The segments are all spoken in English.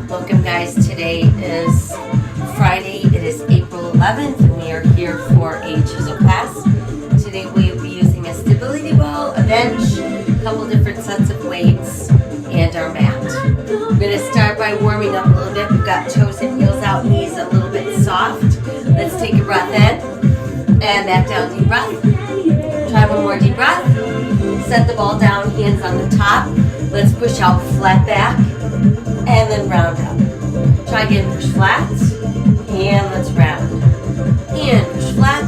Welcome guys, today is Friday, it is April 11th, and we are here for a Chizel class. Today we will be using a stability ball, a bench, a couple different sets of weights, and our mat. We're going to start by warming up a little bit. We've got toes and heels out, knees a little bit soft. Let's take a breath in, and back down, deep breath. Try one more deep breath. Set the ball down, hands on the top. Let's push out flat back, and then round up. Try again, push flat, and let's round. And push flat,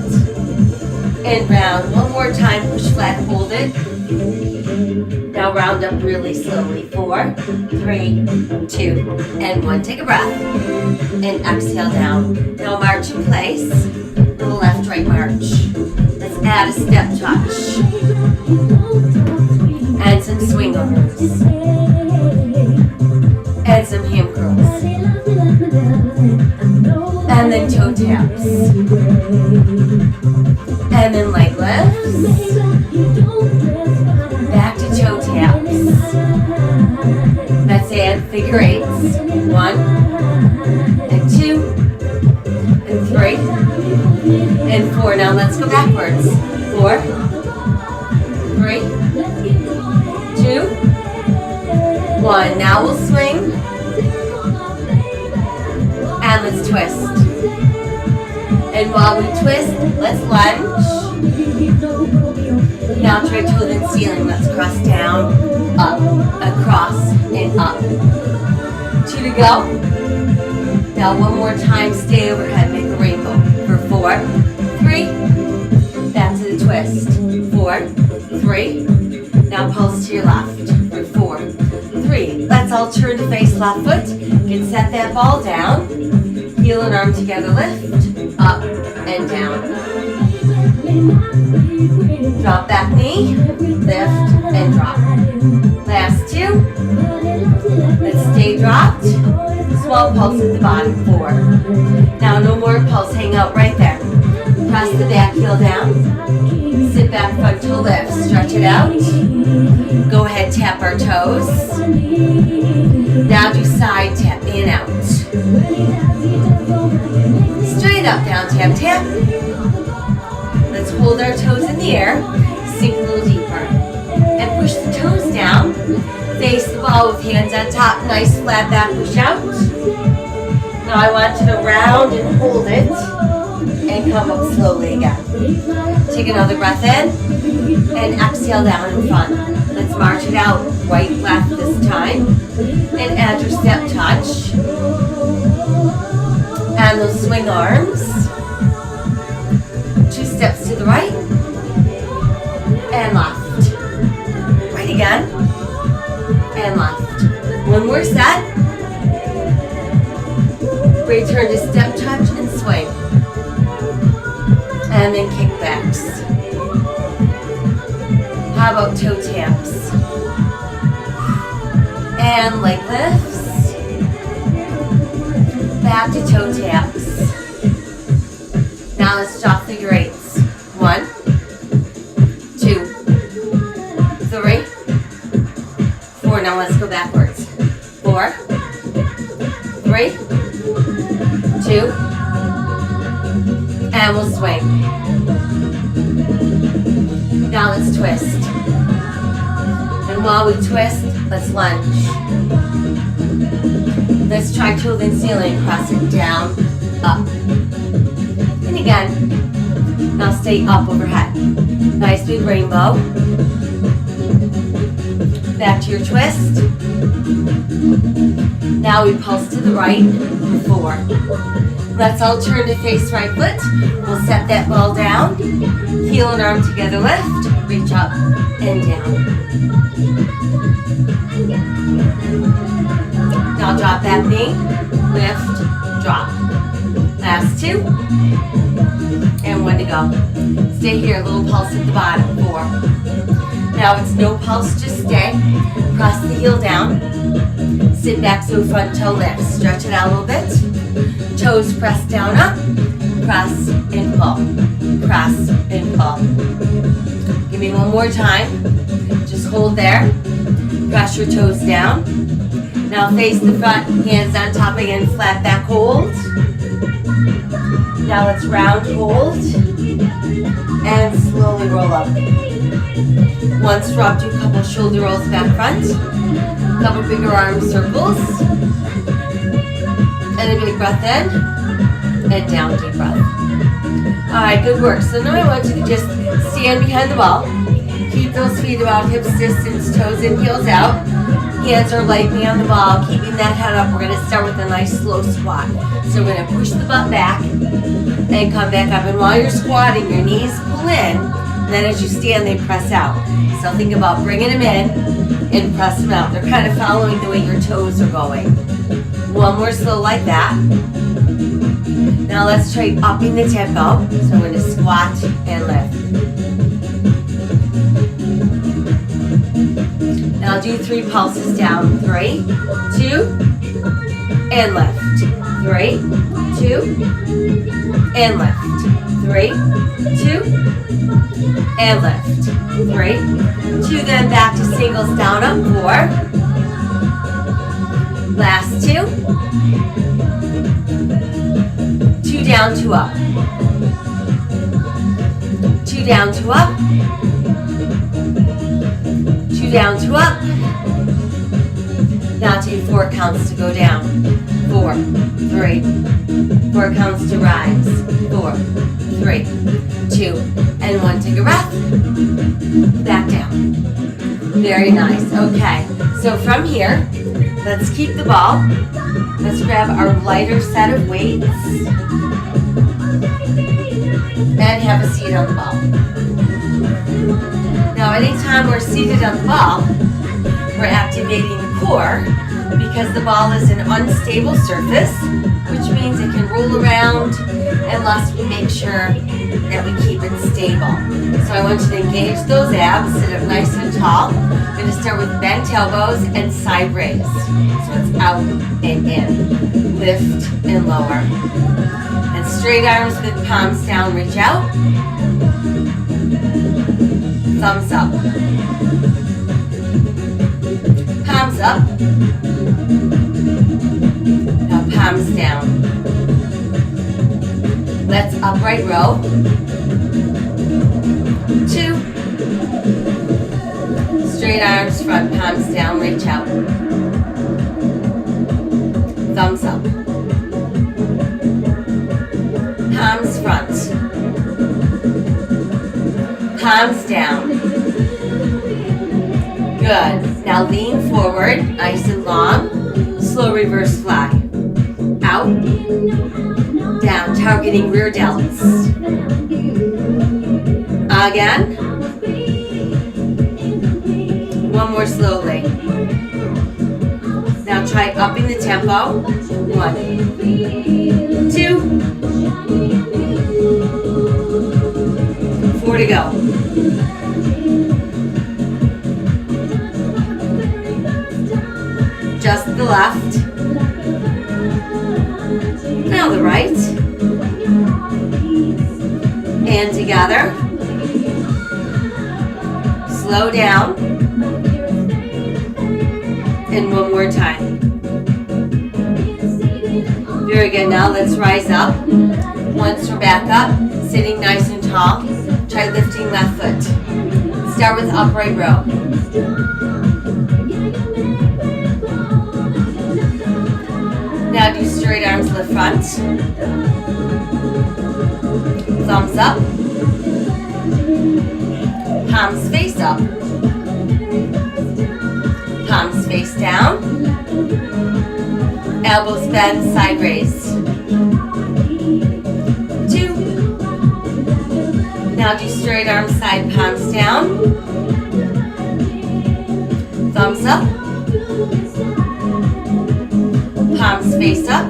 and round. One more time, push flat, hold it. Now round up really slowly. 4, 3, 2, and 1. Take a breath, and exhale down. Now march in place, little left, right march. Let's add a step touch, and some swing overs, and some ham curls, and then toe taps, and then leg lifts, back to toe taps. Let's add figure eights. 1, and 2, and 3, and 4. Now let's go backwards. 4, 3, 2, 1. Now we'll swing, and let's twist. And while we twist, let's lunge. Now try toe then ceiling. Let's cross down, up, across, and up. 2 to go. Now one more time, stay overhead, make a rainbow. For 4, 3, back to the twist. 4, 3, now pulse to your left. For 4, 3. Let's all turn to face left foot. You can set that ball down. Heel and arm together, lift, up, and down. Drop back knee, lift, and drop. Last 2. Let's stay dropped. Small pulse at the bottom. 4. Now no more pulse, hang out right there. Press the back heel down. Sit back, front toe lift. Stretch it out. Go ahead, tap our toes. Now do side tap, in, out. Straight up, down, tap, tap. Let's hold our toes in the air. Sink a little deeper. And push the toes down. Face the ball with hands on top. Nice flat back push out. Now I want you to round and hold it. And come up slowly again. Take another breath in. And exhale down in front. Let's march it out. Right, left this time. And add your step touch. And those swing arms. 2 steps to the right. And left. Right again. And left. One more set. Return to step touch and swing. And then kickbacks. How about toe taps? And leg lifts. Back to toe taps. Now let's drop figure eights. 1, 2, 3, 4. Now let's go backwards. 4, 3, 2, and we'll swing. Now let's twist. And while we twist, let's lunge. Let's try toe then ceiling. Cross it down, up. And again. Now stay up overhead. Nice big rainbow. Back to your twist. Now we pulse to the right for 4. Let's all turn to face right foot. We'll set that ball down. Heel and arm together, lift. Reach up and down. Now drop that knee. Lift, drop. Last 2. And 1 to go. Stay here, a little pulse at the bottom. 4. Now it's no pulse, just stay. Press the heel down. Sit back so front toe lifts. Stretch it out a little bit. Toes press down up. press and pull, press and pull. Give me one more time. Just hold there. Press your toes down. Now face the front, hands on top again, flat back hold. Now let's round hold and slowly roll up. Once drop, do a couple shoulder rolls back front, couple bigger arm circles, and a big breath in, and down, deep breath. All right, good work. So now I want you to just stand behind the ball. Keep those feet about hips distance, toes in, heels out. Hands are lightly on the ball, keeping that head up. We're gonna start with a nice slow squat. So we're gonna push the butt back and come back up. And while you're squatting, your knees pull in. And then as you stand, they press out. So think about bringing them in and press them out. They're kind of following the way your toes are going. One more slow like that. Now let's try upping the tempo. So we're gonna squat and lift. Now do 3 pulses down. 3, 2, and lift. 3, 2, and lift. 3, 2, and lift. 3, 2, then back to singles down up. 4. Last 2. 2 down, 2 up. 2 down, 2 up. 2 down, 2 up. Now take 4 counts to go down. 4, 3. 4 counts to rise. 4, 3, 2, and 1. Take a breath. Back down. Very nice. Okay, so from here, let's keep the ball. Let's grab our lighter set of weights and have a seat on the ball. Now, anytime we're seated on the ball, we're activating the core because the ball is an unstable surface, which means it can roll around unless we make sure that we keep it stable. So I want you to engage those abs, sit up nice and tall. I'm going to start with bent elbows and side raise. So it's out and in, lift and lower. And straight arms with palms down, reach out. Thumbs up. Palms up. Now palms down. Let's upright row. 2. Straight arms, front palms down, reach out. Thumbs up. Palms front. Palms down. Good. Now lean forward, nice and long. Slow reverse fly. Out. Down, targeting rear delts. Again. One more slowly. Now try upping the tempo. 1, 2, 4 to go. Just the left. Now the right. And together. Slow down. And one more time. Very good. Now let's rise up. Once we're back up, sitting nice and tall, try lifting left foot. Start with upright row. Now do straight arms, lift front. Thumbs up. Palms face up. Palms face down. Elbows bend, side raise. 2. Now do straight arms, side palms down. Thumbs up. Palms face up.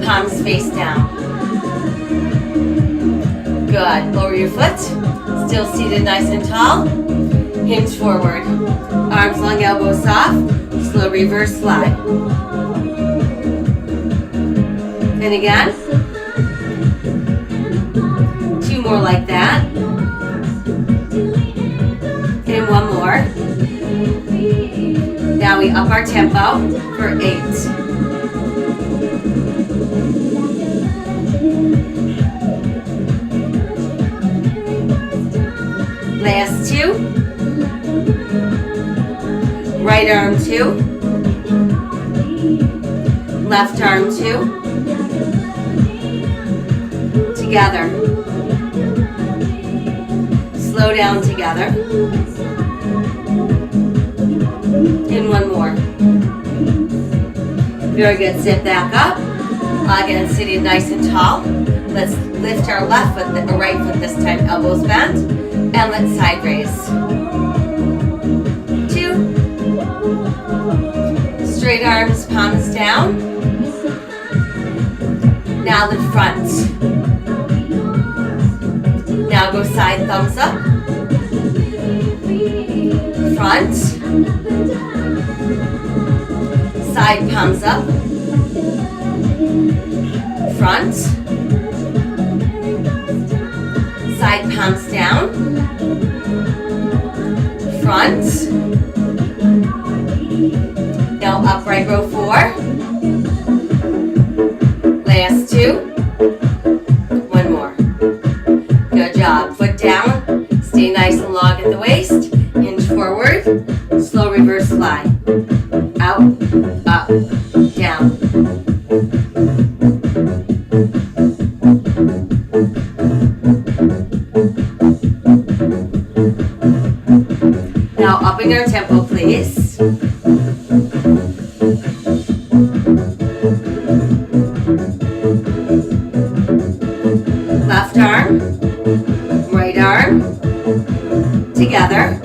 Palms face down. Good. Lower your foot. Still seated nice and tall. Hinge forward. Arms long, elbows soft. Slow reverse slide. And again. 2 more like that. And 1 more. Now we up our tempo for 8. Last 2. Right arm 2. Left arm 2. Together. Slow down together. And 1 more. Very good. Sit back up. Again, sitting nice and tall. Let's lift our left foot, or right foot this time, elbows bent. And let's side raise. 2. Straight arms, palms down. Now the front. Now go side thumbs up. Front. Side palms up. Front. Side palms down. Front. Now upright row 4. Last 2. 1 more. Good job. Foot down. Stay nice and long at the waist. Hinge forward. Slow reverse fly. Out, up, down. Now upping our tempo, please. Left arm, right arm, together.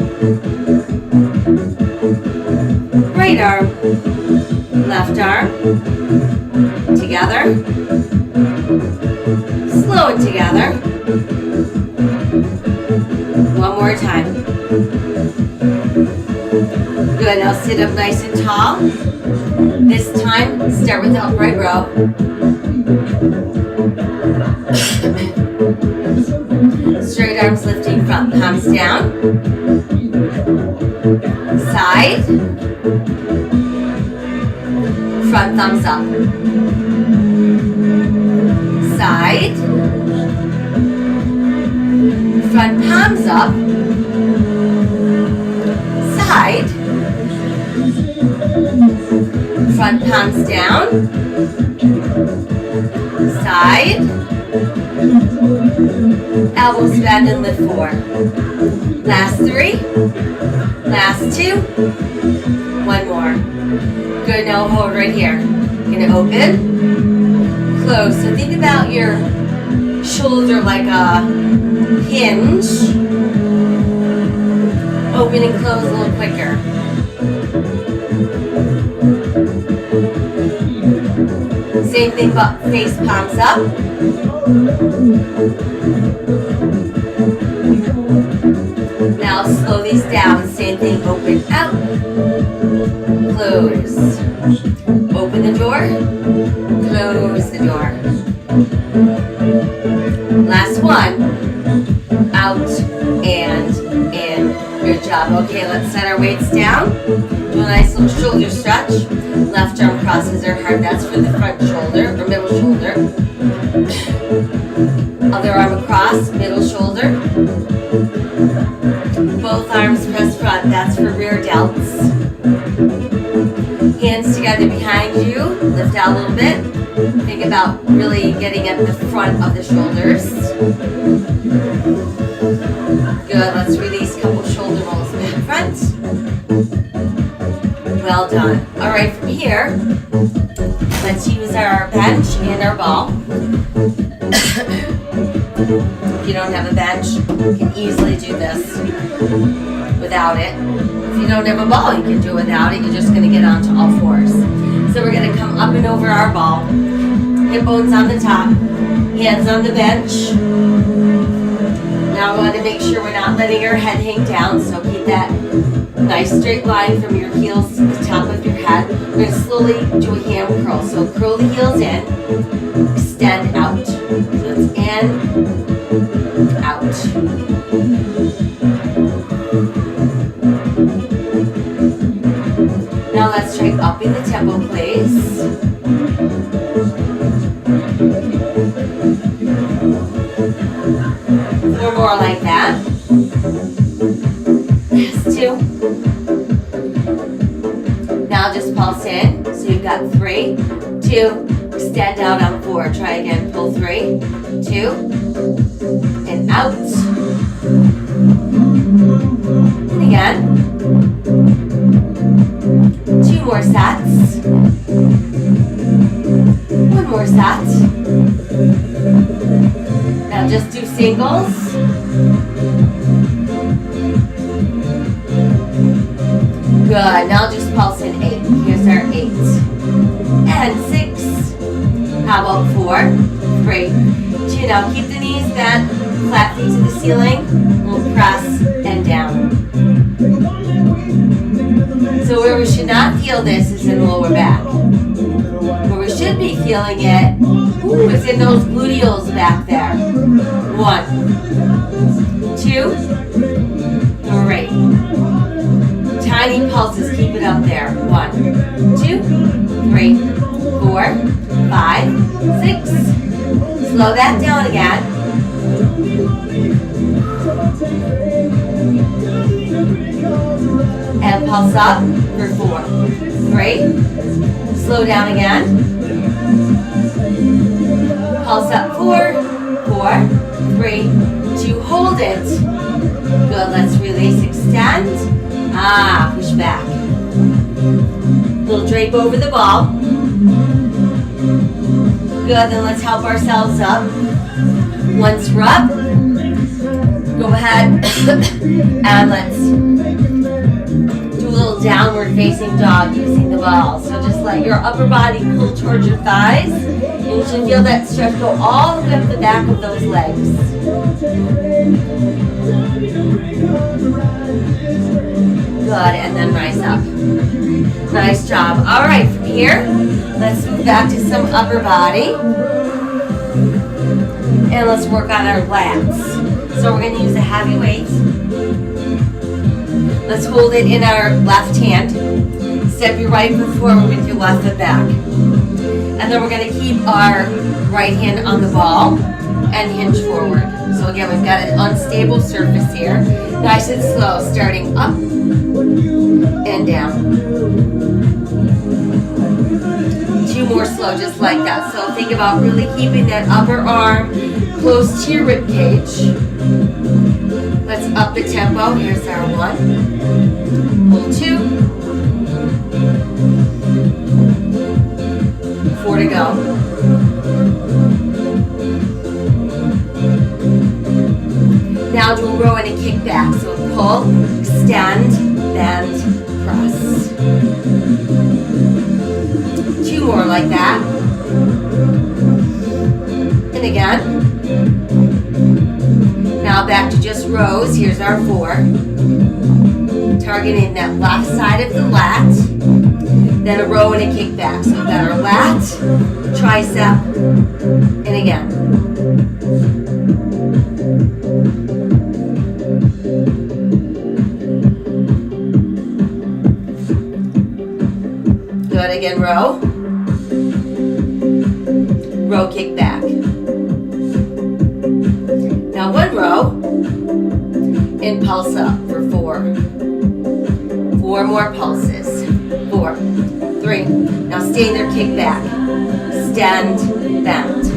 Right arm, left arm, together. Slow it together. 1 more time. Good, now sit up nice and tall. This time, start with the upright row. Straight arms lifting, front palms down. Side. Front thumbs up. Side. Front palms up. Side. Front palms down. Side. Elbows bend and lift 4. Last 3. Last 2. 1 more. Good, now hold right here. You're gonna open, close. So think about your shoulder like a hinge. Open and close a little quicker. Same thing, but face palms up. Now slow these down. Same thing, open out. Close. Open the door. Close the door. Last one. Out and in. Good job. Okay, let's set our weights down. Do a nice little shoulder stretch. Left arm crosses our heart. That's for the front shoulder or middle shoulder. Other arm across, middle shoulder. Both arms press front. That's for rear delts. Hands together behind you. Lift out a little bit. Think about really getting at the front of the shoulders. Good. Let's release a couple shoulder rolls back front. Well done. All right, from here, let's use our bench and our ball. If you don't have a bench, you can easily do this without it. If you don't have a ball, you can do it without it. You're just going to get onto all fours. So we're going to come up and over our ball. Hip bones on the top, hands on the bench. Now we want to make sure we're not letting your head hang down, so keep that nice straight line from your heels to the top of your head. We're going to slowly do a hand curl. So curl the heels in, extend out. So it's in, out. Now let's try upping the tempo, please. 4 more like that. Last 2. Now just pulse in. So you've got 3, 2, extend out on 4. Try again. Pull 3, 2, and out. And again. 2 more sets. 1 more set. Now just do singles. Good. Now just pulse in 8. Here's our 8. And 6. How about 4, 3, 2. Now keep the knees bent. Flat feet to the ceiling. We'll press and down. So where we should not feel this is in the lower back. Where we should be feeling it is in those gluteals back there. 1, 2, 3. Tiny pulses, keep it up there. 1, 2, 3, 4, 5, 6. Slow that down again. And pulse up for 4, 3. Slow down again. Pulse up 4, 4, 3, 2. Hold it. Good. Let's release. Extend. Push back. Little drape over the ball. Good. Then let's help ourselves up. Once we're up, go ahead and let's do a little downward facing dog using the ball. So just let your upper body pull towards your thighs. And you should feel that stretch go all the way up the back of those legs. Good, and then rise up. Nice job. All right, from here, let's move back to some upper body. And let's work on our lats. So we're going to use a heavy weight. Let's hold it in our left hand. Step your right foot forward with your left foot back. And then we're going to keep our right hand on the ball and hinge forward. So again, we've got an unstable surface here. Nice and slow, starting up and down. 2 more slow, just like that. So think about really keeping that upper arm close to your rib cage. Let's up the tempo. Here's our 1. Hold 2. 4 to go. Now do a row and a kick back. So pull, extend, bend, press. 2 more like that. And again. Now back to just rows. Here's our 4. Targeting that left side of the lat. Then a row and a kick back. So we've got our lat, tricep, and again. Good, again, row. Row, kick back. Now 1 row, and pulse up for 4. 4 more pulses. 4, 3. Now stay there, kick back. Extend, bend.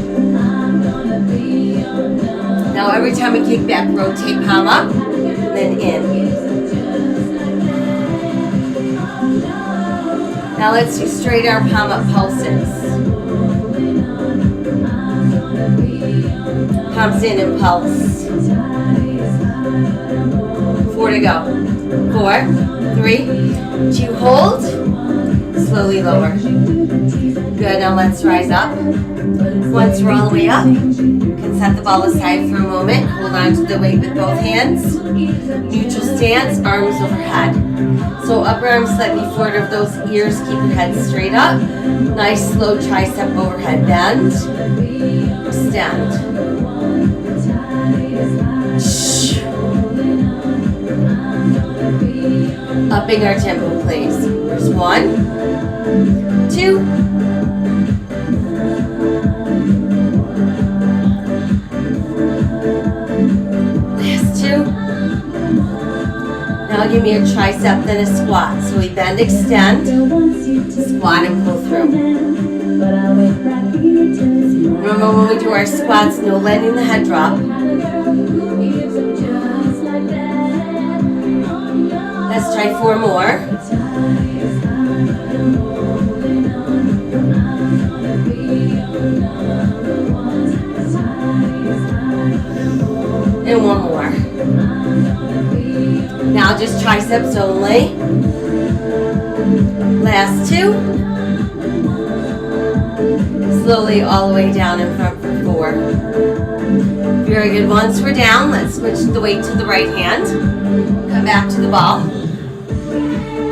Now every time we kick back, rotate palm up, then in. Now let's do straight arm palm up pulses. Palms in and pulse. 4 to go. 4, 3, 2, hold. Slowly lower. Good, now let's rise up. Once we're all the way up, you can set the ball aside for a moment. Hold on to the weight with both hands. Neutral stance, arms overhead. So upper arms slightly forward of those ears. Keep your head straight up. Nice slow tricep overhead bend. Extend. Upping our tempo, please. There's 1, 2. Last 2. Now give me a tricep, then a squat. So we bend, extend, squat, and pull through. Remember when we do our squats, no letting the head drop. Let's try 4 more. And 1 more. Now just triceps only. Last 2. Slowly all the way down in front for 4. Very good. Once we're down, let's switch the weight to the right hand. Come back to the ball.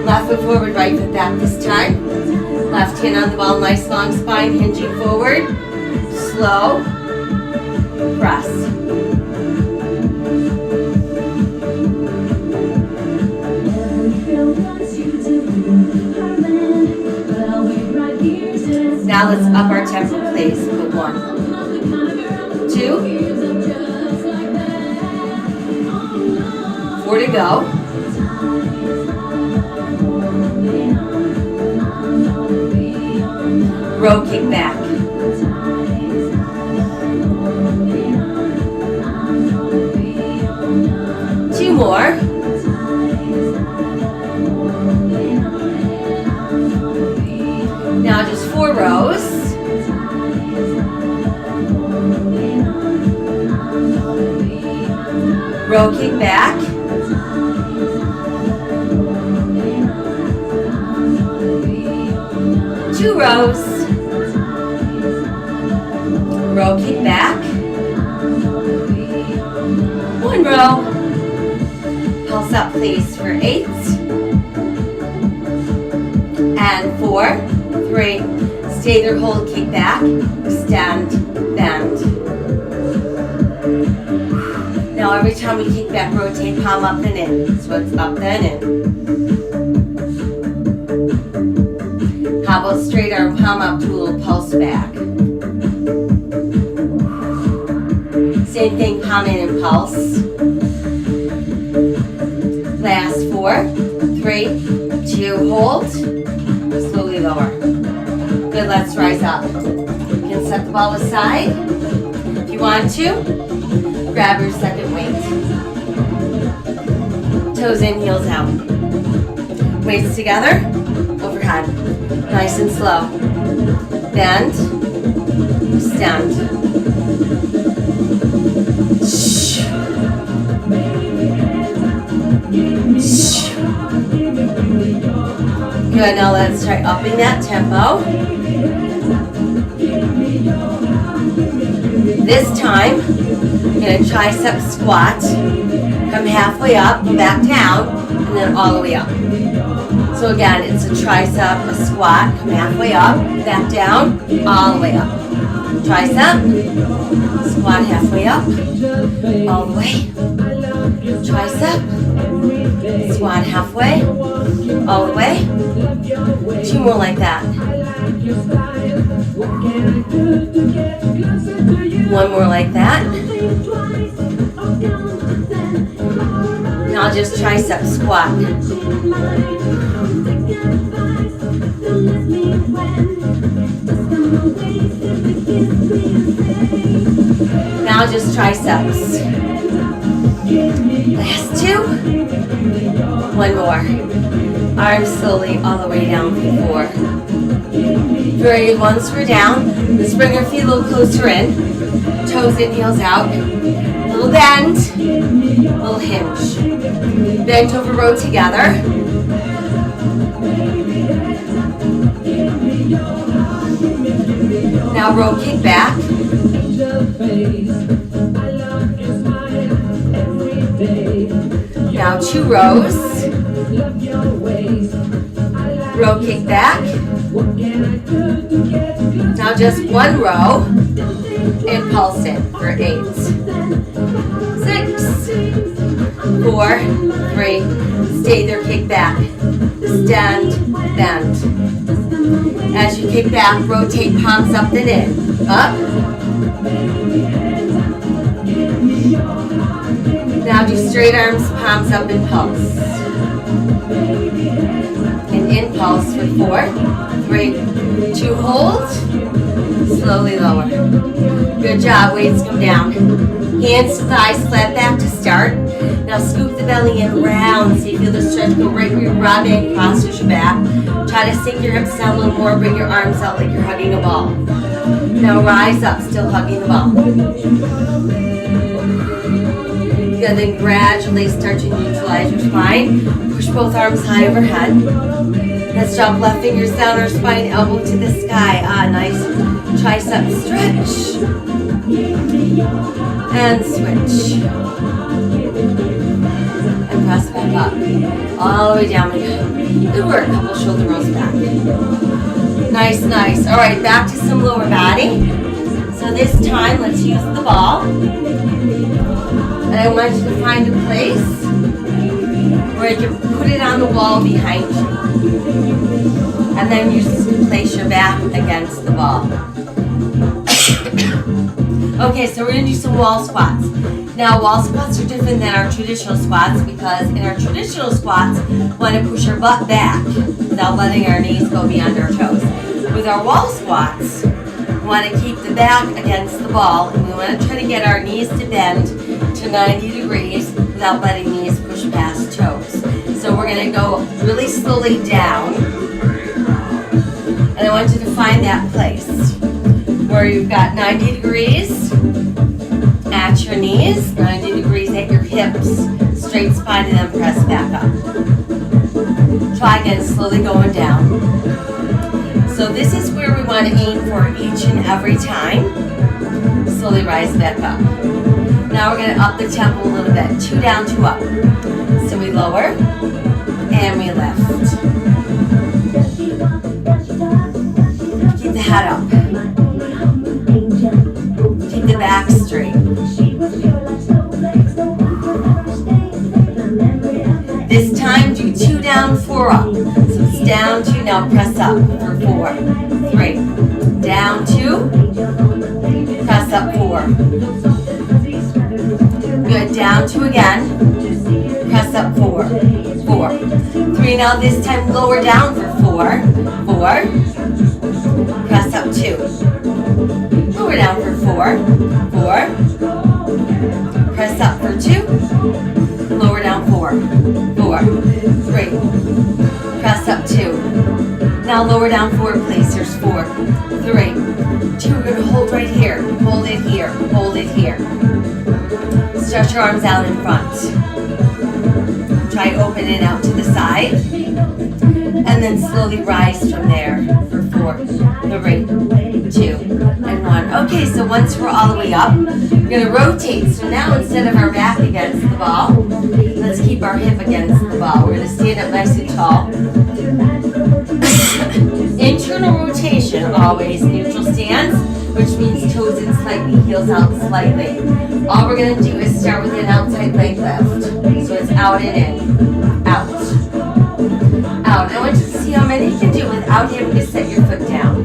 Left foot forward, right foot back this time. Left hand on the ball, nice long spine, hinging forward. Slow. Press. Now let's up our tempo, please. Good 1, 2, 4 to go. Row kick back. Two more. Now just 4 rows. Row kick back. Two rows. Row kick back. 1 row. Pulse up please for 8. And 4, 3. Stay there, hold, kick back. Extend, bend. Now every time we kick back, rotate palm up and in. So it's up then in. How about straight arm, palm up to a little pulse back. Same thing, palm in and pulse. Last 4, 3, 2, hold. Slowly lower. Good, let's rise up. You can set the ball aside. If you want to, grab your second weight. Toes in, heels out. Weights together, overhead. Nice and slow. Bend, extend. Good, now let's try upping that tempo. This time, I'm going to tricep squat. Come halfway up, go back down, and then all the way up. So again, it's a tricep, a squat, come halfway up, back down, all the way up. Tricep, squat halfway up, all the way. Tricep, squat halfway, all the way. 2 more like that. 1 more like that. Now just tricep squat. Now just triceps. Last 2. 1 more. Arms slowly all the way down for 4. Very good. Once we're down, let's bring our feet a little closer in. Toes in, heels out. Little bend, little hinge. Bent over, row together. Now row kick back. Now 2 rows. Row kick back. Now just 1 row. And pulse it for 8, 6, 4, 3. Stay there, kick back. Stand, bend. As you kick back, rotate palms up and in. Up. Now do straight arms, palms up and pulse. And in pulse for 4, 3, 2, hold. Slowly lower. Good job, weights come down. Hands to thighs, flat back to start. Now scoop the belly in round. So you feel the stretch go right where you're rubbing, cross your back. Try to sink your hips down a little more, bring your arms out like you're hugging a ball. Now rise up, still hugging the ball. Good, then gradually start to neutralize your spine. Push both arms high overhead. Let's drop left fingers down our spine, elbow to the sky. Nice tricep stretch. And switch. And press back up. All the way down we go. Good work, couple shoulder rolls back. Nice, nice. All right, back to some lower body. So this time, let's use the ball. And I want you to find a place where you can put it on the wall behind you. And then you just place your back against the ball. Okay, so we're going to do some wall squats. Now, wall squats are different than our traditional squats because in our traditional squats, we want to push our butt back without letting our knees go beyond our toes. With our wall squats, we want to keep the back against the ball and we want to try to get our knees to bend to 90 degrees without letting knees push past toes. So we're going to go really slowly down. And I want you to find that place where you've got 90 degrees at your knees, 90 degrees at your hips, straight spine, and then press back up. Try again, slowly going down. So this is where we want to aim for each and every time. Slowly rise back up. Now we're going to up the tempo a little bit. 2 down, 2 up. So we lower, and we lift. Keep the head up. Keep the back straight. This time, do 2 down, 4 up. So it's down 2, now press up for 4, 3. Down 2, press up 4. Good, down 2 again. Press up 4, 4. 3, now this time lower down for 4, 4. Press up 2. Lower down for 4, 4. Press up for 2. Lower down 4, 4. 3. Press up 2. Now lower down 4, placers 4, 3. 2, we're going to hold right here. Hold it here. Hold it here. Stretch your arms out in front. Try opening out to the side. And then slowly rise from there for 4, 3, 2, and 1. Okay, so once we're all the way up, we're going to rotate. So now instead of our back against the ball, let's keep our hip against the ball. We're going to stand up nice and tall. Internal rotation, always neutral stance, which means toes in slightly, heels out slightly. All we're going to do is start with an outside leg lift. So it's out and in, out, out. I want you to see how many you can do without having to set your foot down.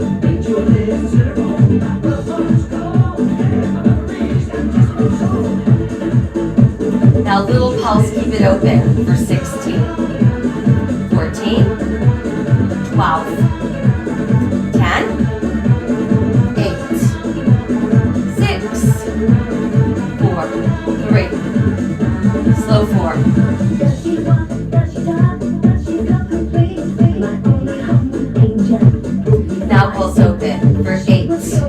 Now little pulse, keep it open for 16, 14, 12, 10, 8, 6, 4, 3, slow 4. Now pulse open for 8, 6,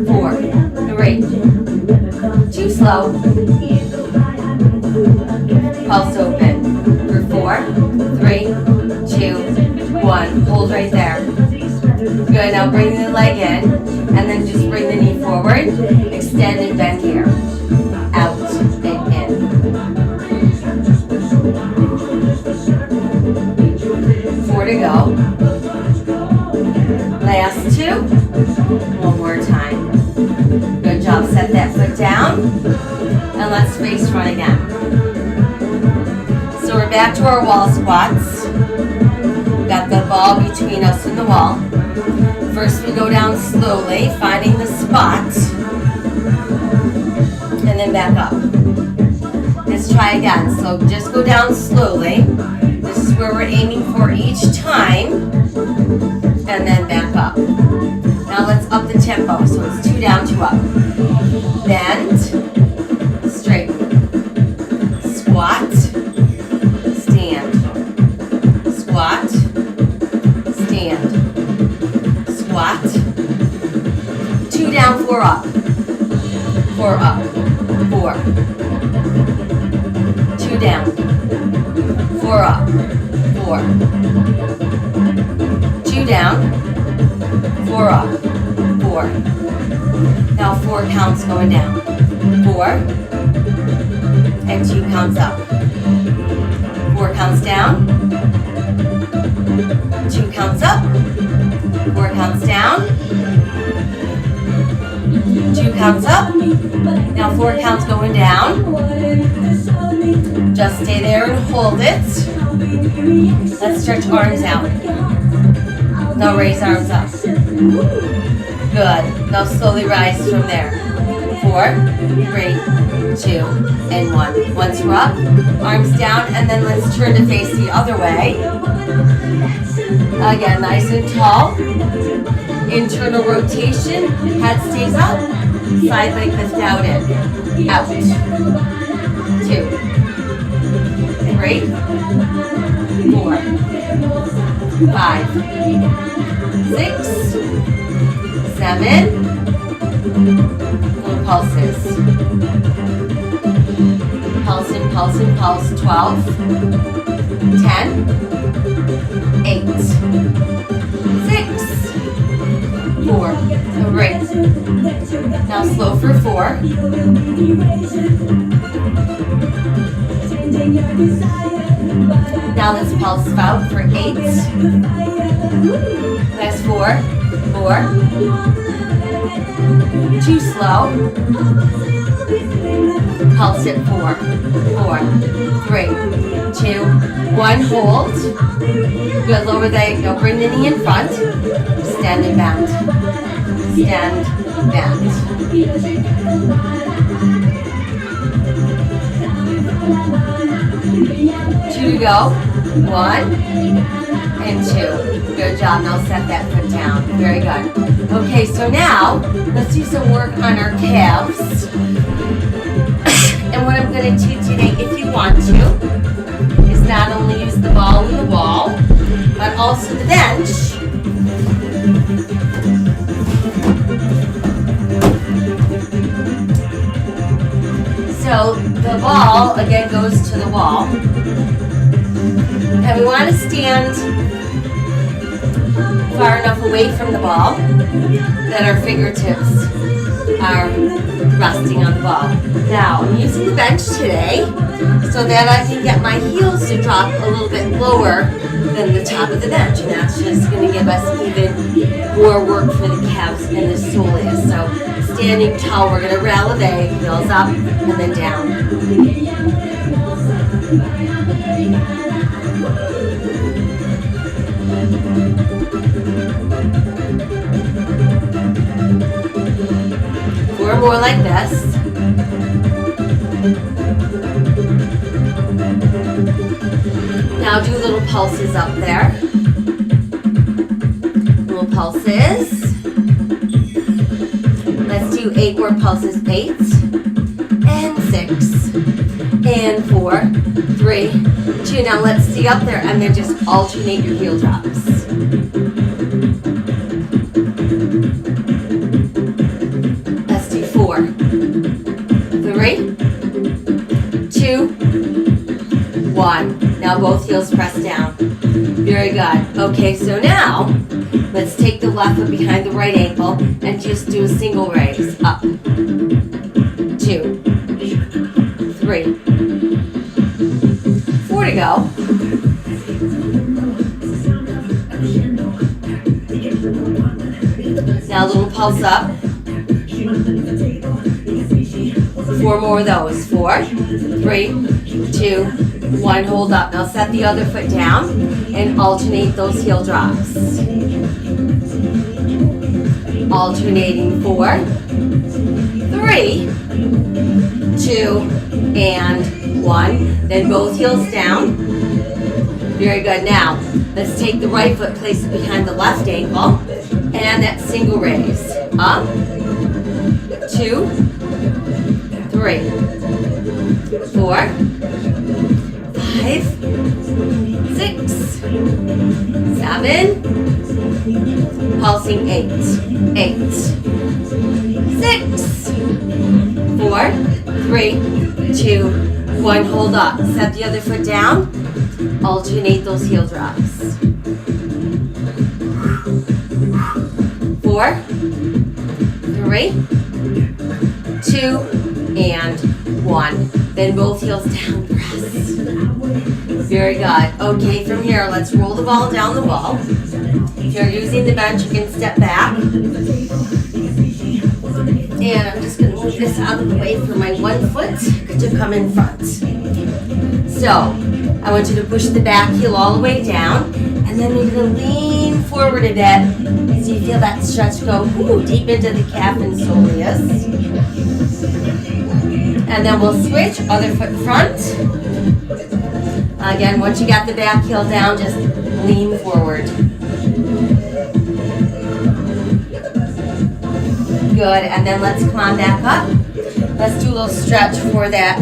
4, 3, too slow. Pulse open for 4, 3, 2, 1. Hold right there. Good, now bring the leg in and then just bring the knee forward. Extend and bend here. Out. space run again. So we're back to our wall squats. Got the ball between us and the wall. First we go down slowly, finding the spot, and then back up. Let's try again. So just go down slowly. This is where we're aiming for each time, and then back up. Now let's up the tempo. So it's 2 down, 2 up. Bend, straighten, squat, stand, squat, stand, squat, 2 down, 4 up, 4 up, 4, 2 down, 4 up, 4, 2 down, 4 up, 4. Now 4 counts going down, 4, and 2 counts up, 4 counts down, 2 counts up, 4 counts down, 2 counts up, now 4 counts going down. Just stay there and hold it. Let's stretch arms out. Now raise arms up. Good. Now slowly rise from there. 4, 3, 2, and 1. Once we're up, arms down, and then let's turn to face the other way. Again, nice and tall. Internal rotation. Head stays up. Side leg lift out in. Out. 2, 3, 4, 5, 6, 7. Little pulses. Pulse in, pulse in, pulse. 12, 10, 8, 6, 4, 3. Now slow for 4. Now let's pulse out for 8. That's 4, 4. Too slow. Pulse it 4, 4, 3, 2, 1. Hold. Good. Lower leg. Now bring the knee in front. Stand and bend. Stand, bend. 2 to go. 1 and 2. Good job. Now set that foot down. Very good. Okay, so now let's do some work on our calves. And what I'm going to do today, if you want to, is not only use the ball and the wall, but also the bench. So the ball, again, goes to the wall. And we want to stand far enough away from the ball that our fingertips are resting on the ball. Now, I'm using the bench today so that I can get my heels to drop a little bit lower than the top of the bench. And that's just going to give us even more work for the calves and the soleus. So, standing tall, we're going to releve, heels up, and then down. 4 more like this. Now do little pulses up there. Little pulses. Let's do 8 more pulses. 8 and 6 and 4, 3, 2. Now let's stay up there and then just alternate your heel drops. Let's do 4, 3, 2, 1. Now both heels press down. Very good. Okay, so now let's take the left foot behind the right ankle and just do a single raise. Up. 2, 3, 4 to go. Now a little pulse up. 4, 4 more of those. 4, 3, 2, 1. Hold up. Now set the other foot down and alternate those heel drops. Alternating 4, 3, 2, and 1. Then both heels down. Very good. Now, let's take the right foot, place it behind the left ankle, and that single raise. Up, 2, 3, 4, 5, 6, 7, pulsing 8, 8, 6, 4, 3, 2, 1. Hold up. Set the other foot down. Alternate those heel drops. 4, 3, 2, and 1. Then both heels down, press. Very good. Okay, from here, let's roll the ball down the wall. If you're using the bench, you can step back. And I'm just going to move this out of the way for my one foot to come in front. So, I want you to push the back heel all the way down, and then you're going to lean forward a bit so you feel that stretch go deep into the calf and soleus. And then we'll switch, other foot front. Again, once you got the back heel down, just lean forward. Good, and then let's come on back up. Let's do a little stretch for that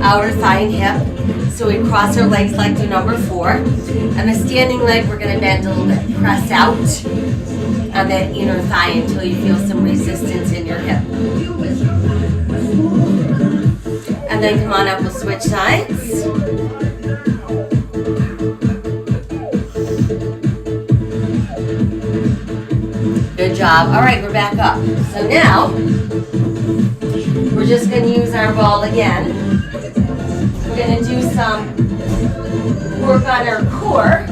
outer thigh and hip. So we cross our legs like to number 4. And the standing leg, we're going to bend a little bit. Press out on that inner thigh until you feel some resistance in your hip. And then come on up, we'll switch sides. Good job. All right, we're back up. So now, we're just going to use our ball again. We're going to do some work on our core,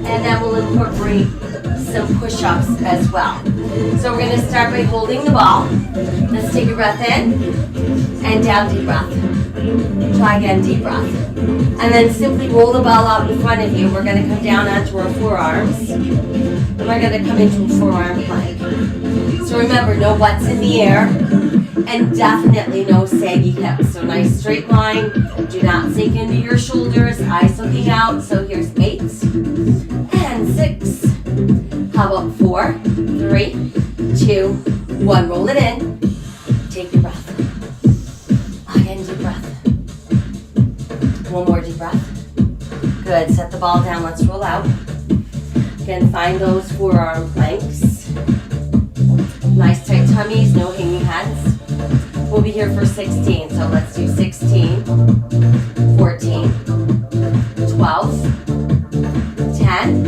and then we'll incorporate some push-ups as well. So we're going to start by holding the ball. Let's take a breath in, and down, deep breath. Try again, deep breath. And then simply roll the ball out in front of you. We're going to come down onto our forearms. And we're going to come into a forearm plank. So remember, no butts in the air, and definitely no saggy hips. So nice straight line. Do not sink into your shoulders. Eyes looking out. So here's 8 and 6. How about 4, 3, 2, 1. Roll it in. Take your breath. Again, deep breath. One more deep breath. Good. Set the ball down. Let's roll out. Again, find those forearm planks. Nice tight tummies, no hanging heads. We'll be here for 16, so let's do 16, 14, 12, 10,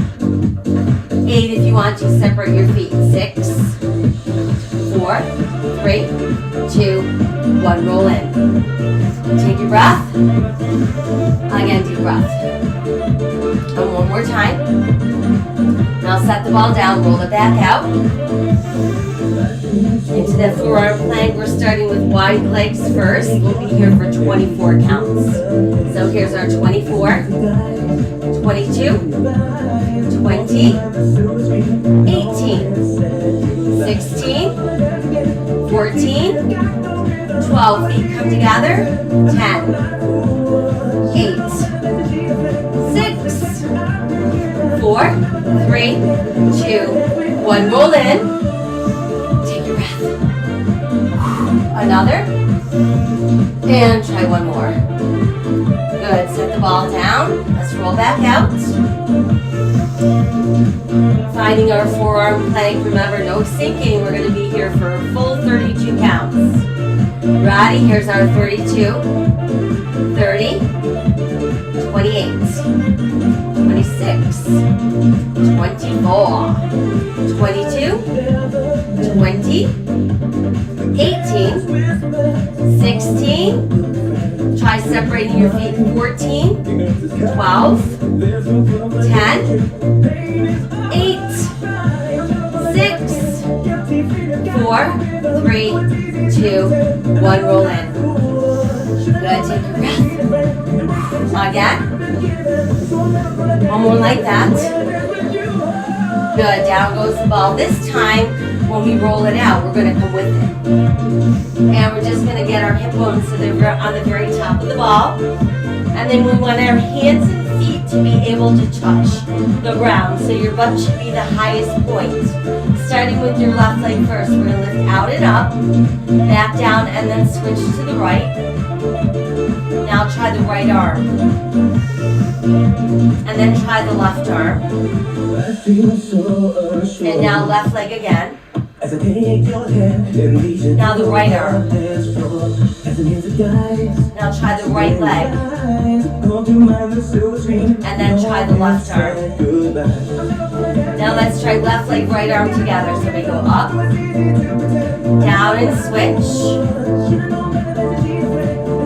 8 if you want to. Separate your feet. 6, 4, 3, 2, 1. Roll in. Take your breath. Again, deep breath. And one more time. Now set the ball down, roll it back out. Into that forearm plank, we're starting with wide legs first. We'll be here for 24 counts. So here's our 24, 22, 20, 18, 16, 14, 12. Feet come together. 10, 8, 6, 4, 3, 2, 1. Roll in. Take your breath. Another. And try one more. Good. Set the ball down. Let's roll back out. Finding our forearm plank. Remember, no sinking. We're going to be here for a full 32 counts. Ready? Here's our 32, 30, 28, 26, 24, 22, 20, 18, 16, try separating your feet. 14, 12, 10, 8, 6, 4, 4, 3, 2, 1, roll in. Good, take your breath. Again. One more like that. Good, down goes the ball. This time, when we roll it out, we're going to come with it. And we're just going to get our hip bones so they're on the very top of the ball. And then we want our hands and feet to be able to touch the ground. So your butt should be the highest point. Starting with your left leg first, we're going to lift out and up, back down, and then switch to the right. Now try the right arm. And then try the left arm. And now left leg again. Now the right arm. Now try the right leg. And then try the left arm. Now let's try left leg, right arm together. So we go up, down and switch.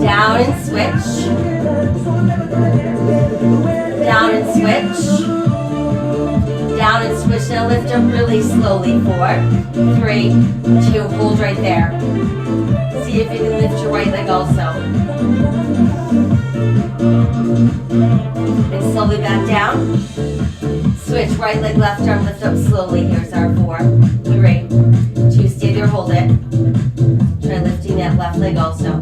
Down and switch. Down and switch. Down and switch. Now lift up really slowly. 4, 3, 2. Hold right there. See if you can lift your right leg also. And slowly back down. Switch. Right leg, left arm. Lift up slowly. Here's our 4, 3, 2. Stay there. Hold it. Try lifting that left leg also.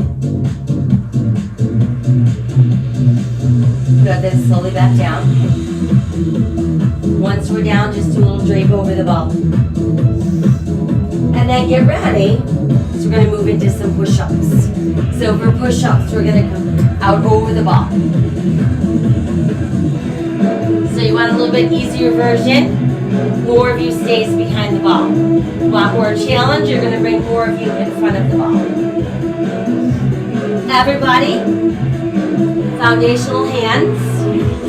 Good, then slowly back down. Once we're down, just do a little drape over the ball. And then get ready. So we're going to move into some push-ups. So for push-ups, we're going to come out over the ball. So you want a little bit easier version? More of you stays behind the ball. You want more challenge? You're going to bring more of you in front of the ball. Everybody, foundational hands,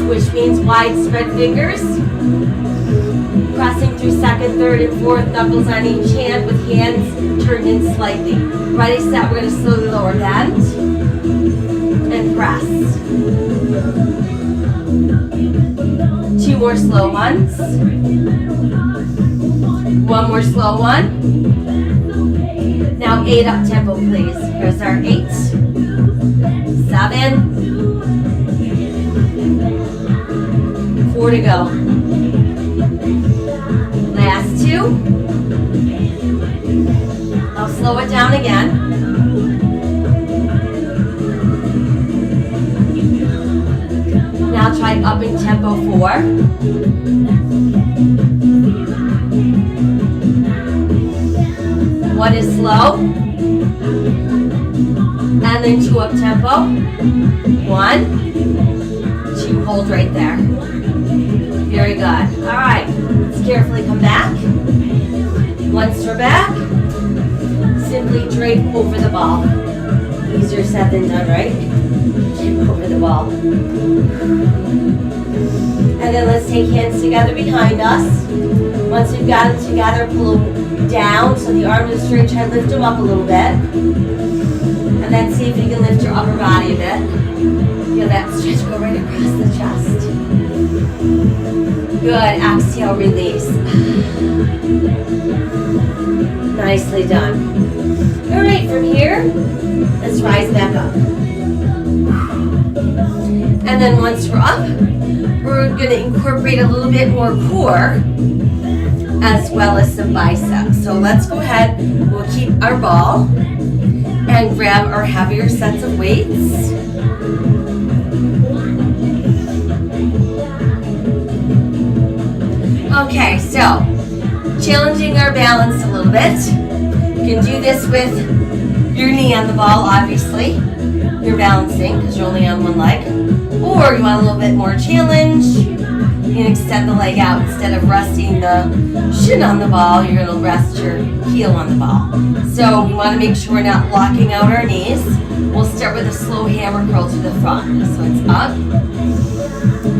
which means wide spread fingers. Pressing through second, third, and fourth knuckles on each hand with hands turned in slightly. Ready, set, we're going to slowly lower bend and press. 2 more slow ones. 1 more slow one. Now 8 up tempo, please. Here's our 8. 7. 4 to go. Last 2. I'll slow it down again. Now try up in tempo 4. 1 is slow. And then 2 up tempo. 1, 2, hold right there. Very good. All right, let's carefully come back. Once we're back, simply drape over the ball. Easier said than done, right? Drape over the ball. And then let's take hands together behind us. Once we've got them together, pull them down so the arms are straight. Try to lift them up a little bit. And then see if you can lift your upper body a bit. Feel that stretch go right across the chest. Good, exhale, release. Nicely done. All right, from here, let's rise back up. And then once we're up, we're going to incorporate a little bit more core as well as some biceps. So let's go ahead, we'll keep our ball and grab our heavier sets of weights. Okay, so challenging our balance a little bit. You can do this with your knee on the ball, obviously. You're balancing because you're only on one leg. Or you want a little bit more challenge. You can extend the leg out. Instead of resting the shin on the ball, you're going to rest your heel on the ball. So we want to make sure we're not locking out our knees. We'll start with a slow hammer curl to the front. So it's up,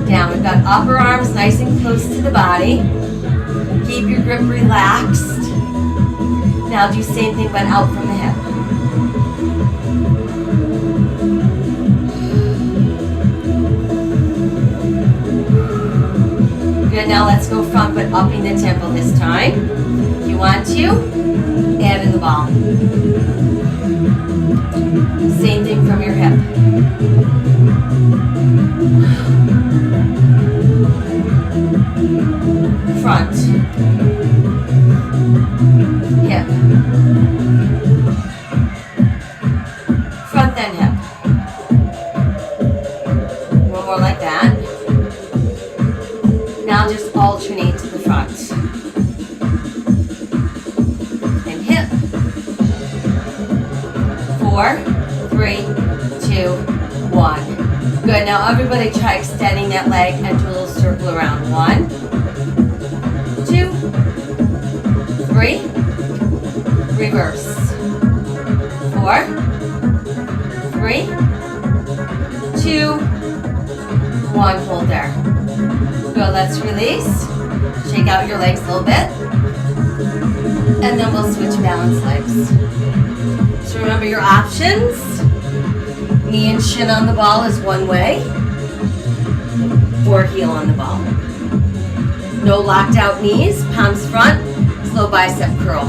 down. We've got upper arms nice and close to the body. Keep your grip relaxed. Now do same thing but out from the hip. Good, now let's go front but upping the tempo this time. If you want to, adding the ball. Same thing from your hip. Front, hip, front then hip. One more like that. Now just alternate to the front. And hip. 4, 3, 2, 1. Good, now everybody try extending that leg and do a little circle around. 1, 2, 3, reverse. 4, 3, 2, 1, hold there. Good, let's release. Shake out your legs a little bit. And then we'll switch balance legs. So remember your options. Knee and shin on the ball is one way, or heel on the ball. No locked out knees, palms front, slow bicep curl.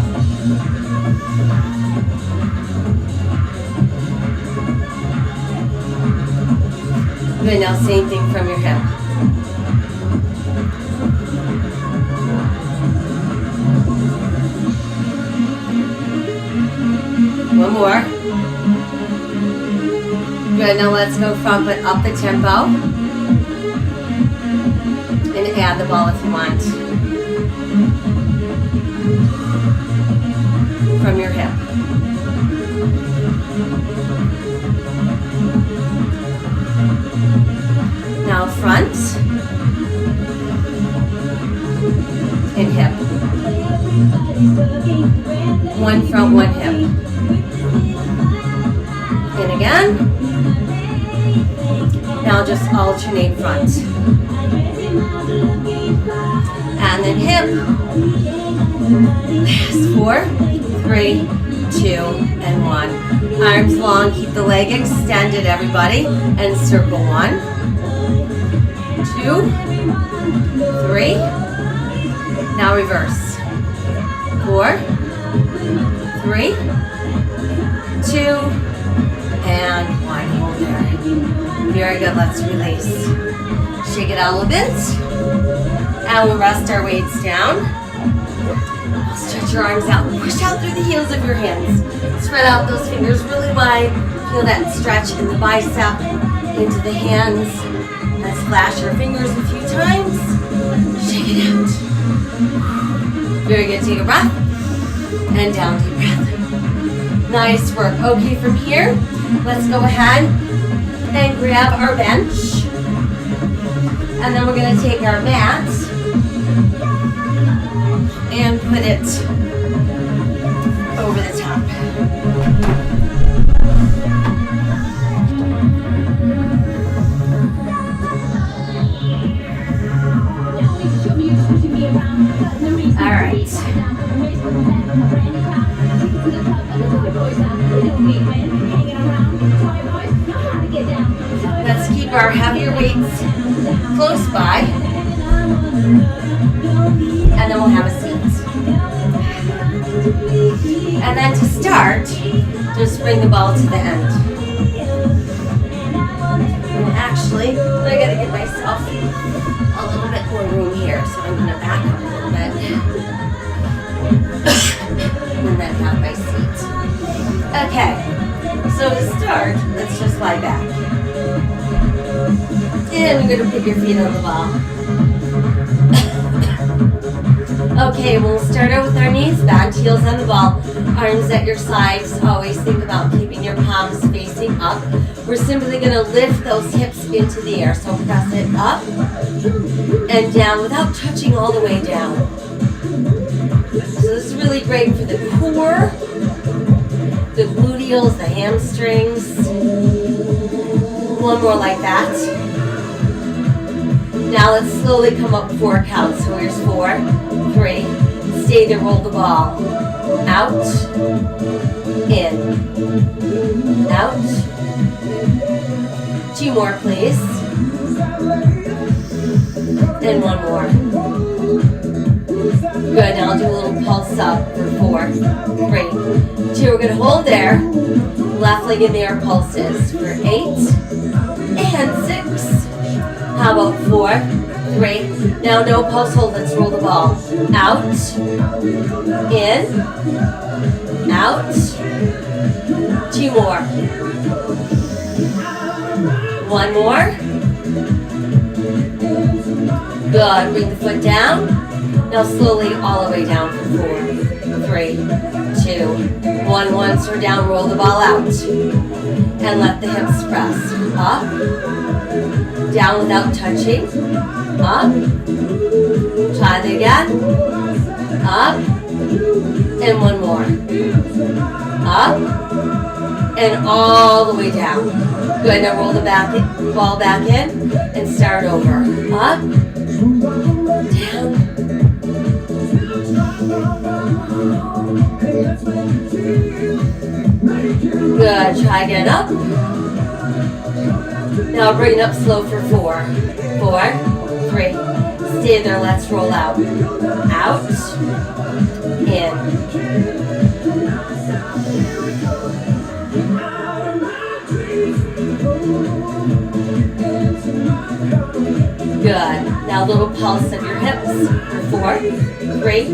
Good, now same thing from your hip. One more. Good, now let's go front, but up the tempo. And add the ball if you want. From your hip. Now front. And hip. One front, one hip. And again. Now just alternate front. And then hip. Last 4, 3, 2, and 1. Arms long, keep the leg extended, everybody. And circle 1, 2, 3. Now reverse. 4, 3, 2, and 1. Hold there. Very good, let's release. Shake it out a little bit. And we'll rest our weights down. Stretch your arms out. Push out through the heels of your hands. Spread out those fingers really wide. Feel that stretch in the bicep, into the hands. Let's flash our fingers a few times. Shake it out. Very good, take a breath. And down, deep breath. Nice work. Okay, from here, let's go ahead and grab our bench. And then we're going to take our mat and put it over the top. All right. Let's keep our heavier weights close by, and then we'll have a seat. And then to start, just bring the ball to the end. And actually, I gotta give myself a little bit more room here, so I'm gonna back up a little bit. And then have my seat. Okay, so to start, let's just lie back. And you're going to put your feet on the ball. Okay, we'll start out with our knees bent, heels on the ball, arms at your sides. Always think about keeping your palms facing up. We're simply going to lift those hips into the air. So press it up and down without touching all the way down. So this is really great for the core, the gluteals, the hamstrings. One more like that. Now let's slowly come up 4 counts. So here's 4, 3. Stay there, roll the ball. Out, in, out. 2 more, please. And 1 more. Good, now I'll do a little pulse up for 4, 3, 2. We're gonna hold there. Left leg in the air pulses for 8 and 6. How about 4, 3. Now no pulse hold, let's roll the ball. Out, in, out. 2 more. 1 more. Good, bring the foot down. Now slowly all the way down for 4, 3, 2, 1. Once we're down, roll the ball out. And let the hips press. Up, down without touching. Up, try it again. Up, and 1 more. Up, and all the way down. Good, now roll the ball back in and start over. Up, down. Good, try again, up. Now bring it up slow for 4, 4, 3. Stay there, let's roll out. Out, in. Good. Now a little pulse of your hips for 4, 3,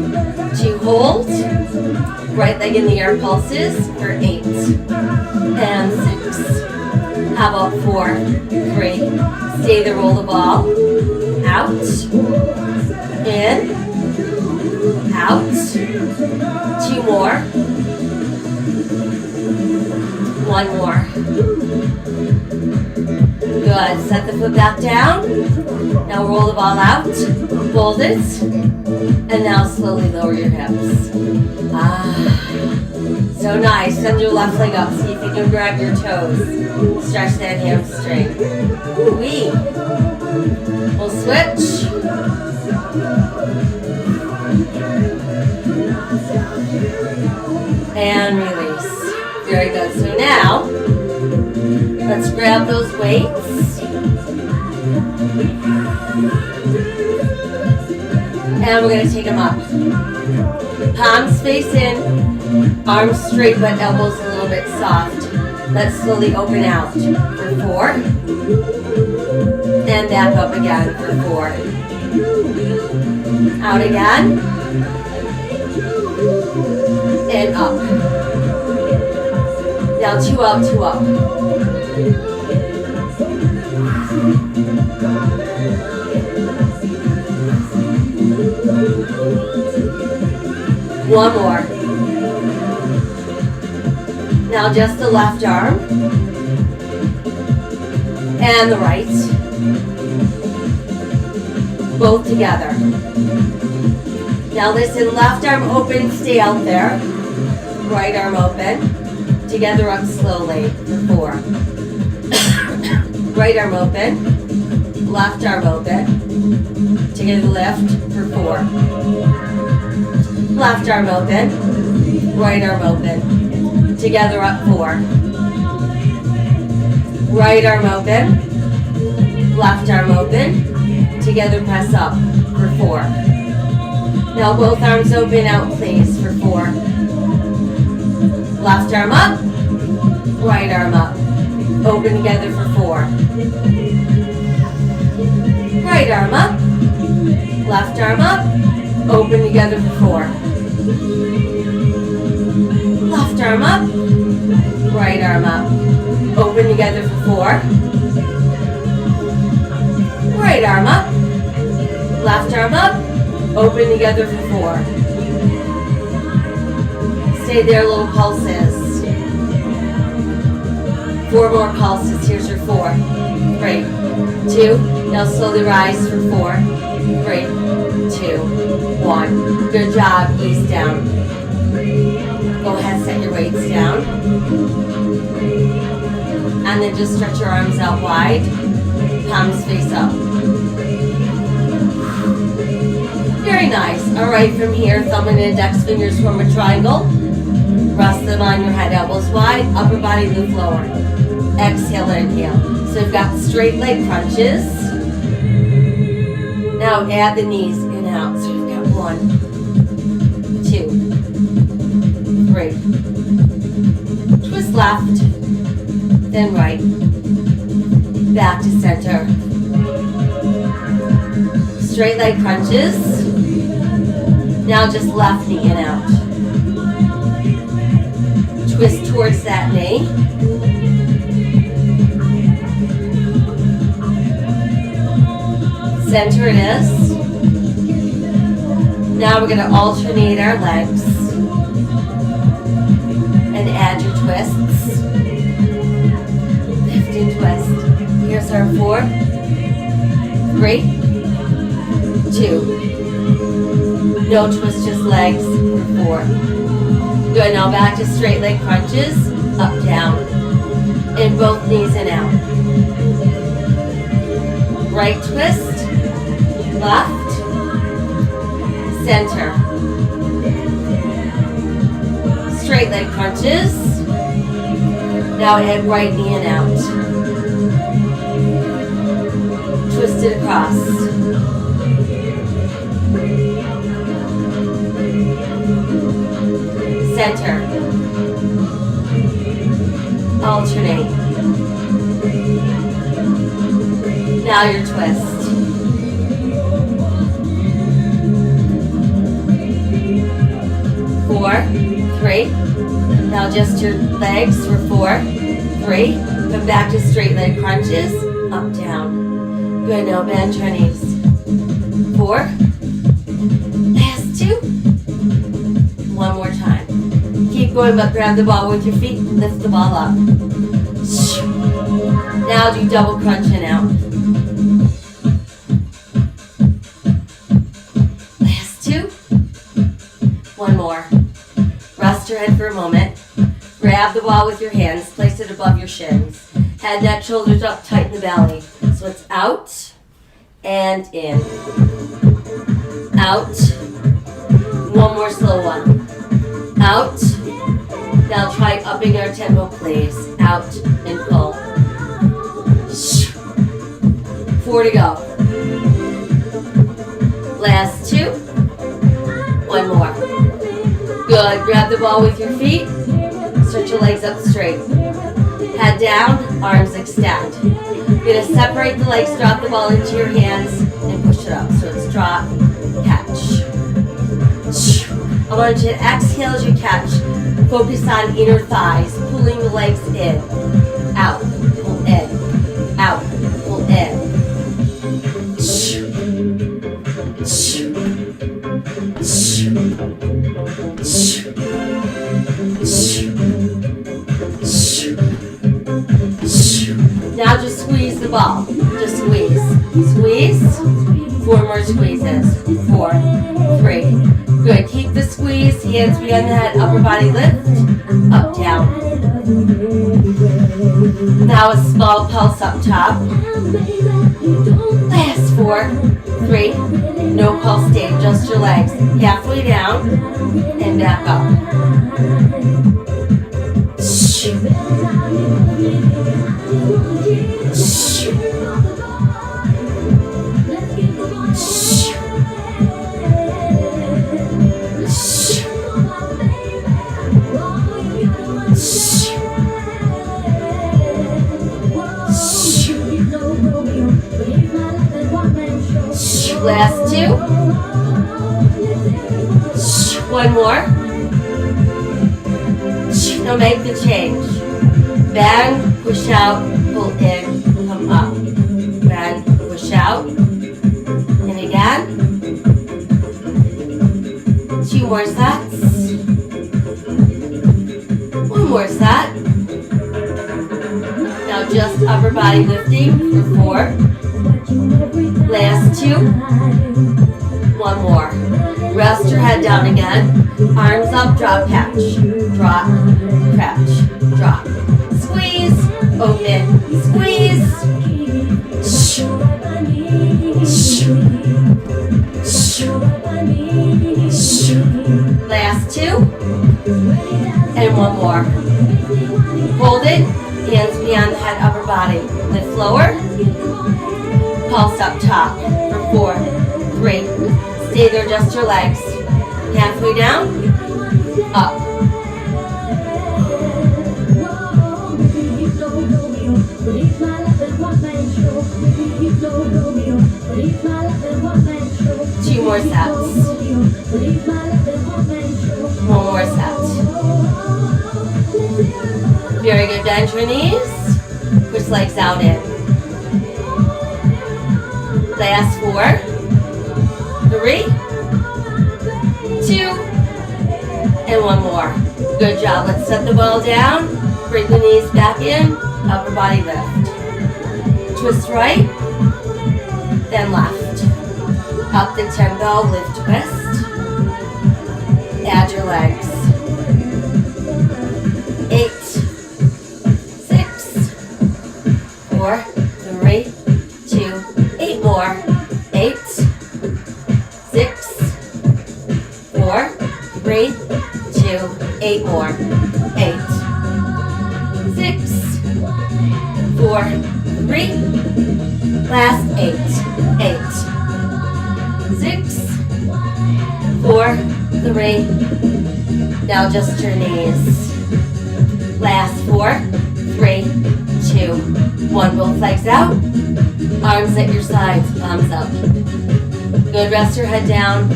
2. Hold. Right leg in the air pulses for 8 and 6. How about 4, 3. Stay there, roll the ball. Out, in, out. 2 more. 1 more. Good. Set the foot back down. Now roll the ball out. Hold it. And now slowly lower your hips. So nice. Send your left leg up. See if you can grab your toes. Stretch that hamstring. Ooh-wee. We'll switch. And release. Very good. So now, let's grab those weights. And we're going to take them up. Palms face in, arms straight but elbows a little bit soft. Let's slowly open out for 4. And back up again for 4. Out again. And up. Now 2 out, 2 up. 1 more. Now just the left arm and the right. Both together. Now listen, left arm open, stay out there. Right arm open. Together up slowly for 4. Right arm open. Left arm open. Together lift for 4. Left arm open. Right arm open. Together up 4. Right arm open. Left arm open. Together press up for 4. Now both arms open out please for 4. Left arm up. Right arm up. Open together for 4. Right arm up. Left arm up. Open together for 4. Left arm up. Right arm up. Open together for 4. Right arm up. Left arm up. Open together for 4. Stay there, little pulses. 4 more pulses. Here's your 4. 3, 2. Now slowly rise for 4. 3, 2, 1. Good job. Ease down. Go ahead, set your weights down. And then just stretch your arms out wide. Palms face up. Very nice. All right, from here, thumb and index fingers form a triangle. Rest them on your head, elbows wide, upper body loop lower. Exhale, inhale. So we've got straight leg crunches. Now add the knees in and out. So we've got 1, 2, 3. Twist left, then right. Back to center. Straight leg crunches. Now just left knee in out. Twist towards that knee. Center it is. Now we're going to alternate our legs and add your twists. Lift and twist. Here's our 4, 3, 2. No twist, just legs for 4. Good, now back to straight leg crunches, up, down, and both knees and out. Right twist, left, center. Straight leg crunches. Now add right knee and out. Twist it across. Center. Alternate. Now your twist. 4, 3. Now just your legs for 4, 3. Come back to straight leg crunches. Up, down. Good, now bend your knees. 4. Last 2. One more time. Keep going, but grab the ball with your feet. Lift the ball up. Now do double crunch and out. Last 2. One more. Rest your head for a moment. Grab the ball with your hands. Place it above your shins. Head, neck, shoulders up, tighten the belly. So it's out and in. Out. One more slow one. Out. Now try upping our tempo, please. Out and pull. 4 to go. Last 2. One more. Good. Grab the ball with your feet. Stretch your legs up straight. Head down, arms extend. You're going to separate the legs, drop the ball into your hands, and push it up. So it's drop, catch. I want you to exhale as you catch. Focus on inner thighs, pulling the legs in. Out, pull in. Out, pull in. Now just squeeze the ball. Just squeeze. Squeeze. 4 more squeezes. 4, 3. Good. Keep the squeeze. Hands behind the head. Upper body lift. Up, down. Now a small pulse up top. Last 4, 3. No pulse stay. Just your legs. Halfway down and back up. Last 2. One more. Now make the change. Bend, push out, pull in, come up. Bend, push out. And again. 2 more sets. 1 more set. Now just upper body lifting for 4. Last 2. 1 more. Rest your head down again. Arms up, drop, catch. Drop, catch, drop. Squeeze, open, squeeze. Last 2. And 1 more. Hold it. Hands beyond the head, upper body. Lift lower. Pulse up top for 4, 3, Stay there, just your legs. Halfway down, up. Two more sets. One more set. Very good. Bend your knees. Push legs out in. Last 4, 3, 2, and one more. Good job. Let's set the ball down. Bring the knees back in. Upper body lift. Twist right, then left. Up the tempo, lift, twist. Add your legs. 8, 6, 4, 3, 2, 8 more. 8, 6, 4, 3, 2, 8 more. 8, 6, 4, 3. Last 8, 8, 6, 4, 3. Now just your knees. Last 4, 3, 2, 1. Both legs out. Arms at your sides. Palms up. Good. Rest your head down.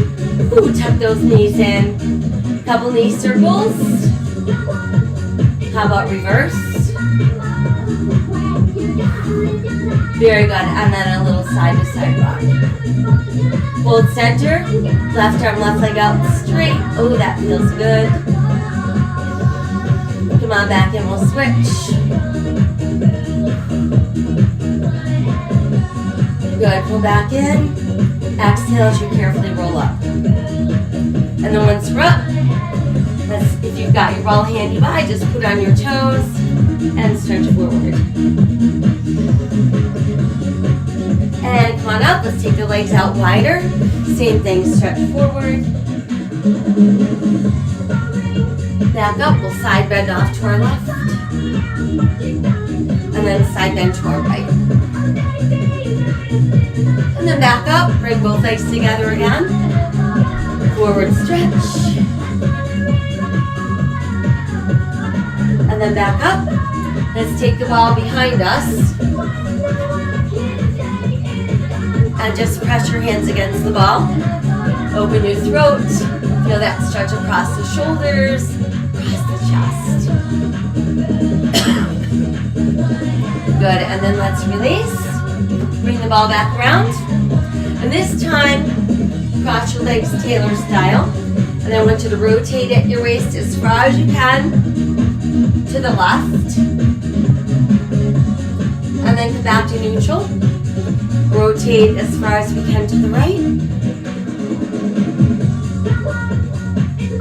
Ooh, tuck those knees in. Couple knee circles. How about reverse? Very good. And then a little side to side rock. Hold center. Left arm, left leg out straight. Oh, that feels good. Come on back and we'll switch. Good. Pull back in. Exhale as you carefully roll up. And then once we're up, if you've got your ball handy by, just put on your toes and stretch forward. And come on up. Let's take the legs out wider. Same thing, stretch forward. Back up. We'll side bend off to our left. And then side bend to our right. And then back up. Bring both legs together again. Forward stretch. And then back up. Let's take the ball behind us. And just press your hands against the ball. Open your throat. Feel that stretch across the shoulders, across the chest. Good, and then let's release. Bring the ball back around. And this time, cross your legs Taylor style. And I want you to rotate at your waist as far as you can to the left. And then come back to neutral. Rotate as far as we can to the right.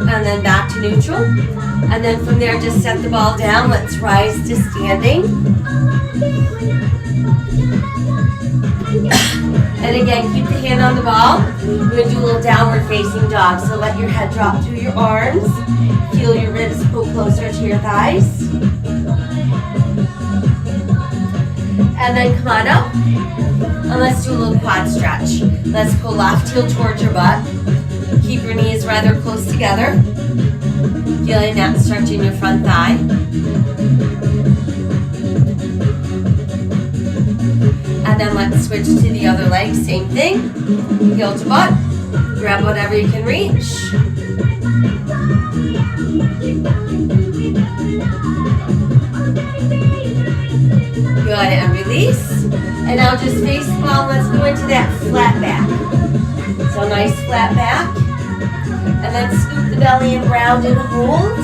And then back to neutral. And then from there, just set the ball down. Let's rise to standing. And again, keep the hand on the ball. We're going to do a little downward facing dog. So let your head drop through your arms. Feel your ribs pull closer to your thighs. And then come on up. And let's do a little quad stretch. Let's pull left heel towards your butt. Keep your knees rather close together. Feeling that stretch in your front thigh. And then let's switch to the other leg. Same thing. Heel to butt. Grab whatever you can reach. Good, and release. And now just face the ball. Let's go into that flat back. So nice flat back. And then scoop the belly and round and hold.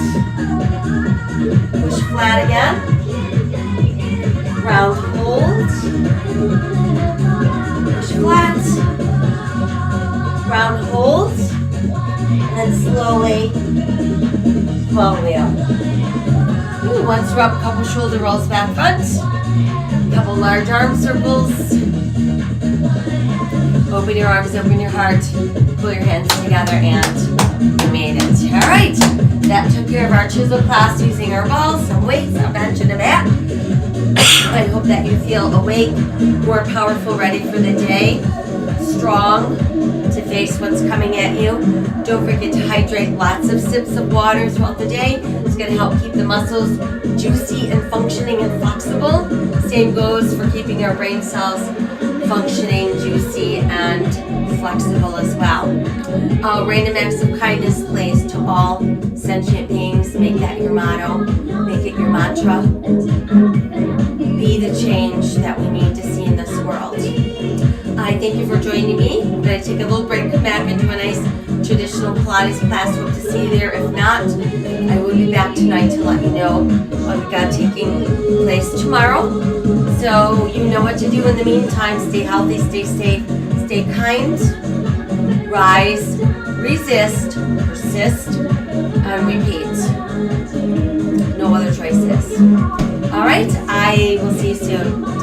Push flat again. Round, hold. Push flat. Round, hold. And then slowly come all the way up. Ooh, once we're up, a couple shoulder rolls back front. Couple large arm circles. Open your arms, open your heart. Pull your hands together and you made it. All right, that took care of our chisel class using our balls, some weights, a bench and a mat. I hope that you feel awake, more powerful, ready for the day. strong to face what's coming at you. Don't forget to hydrate, lots of sips of water throughout the day. It's going to help keep the muscles juicy and functioning and flexible. Same goes for keeping our brain cells functioning, juicy, and flexible as well. Random acts of kindness plays to all sentient beings. Make that your motto. Make it your mantra. Be the change that we need to see in this world. I thank you for joining me. I'm going to take a little break, come back and do a nice traditional Pilates class. Hope to see you there. If not, I will be back tonight to let you know what we got taking place tomorrow. So you know what to do in the meantime. Stay healthy, stay safe, stay kind, rise, resist, persist, and repeat. No other choices. All right, I will see you soon.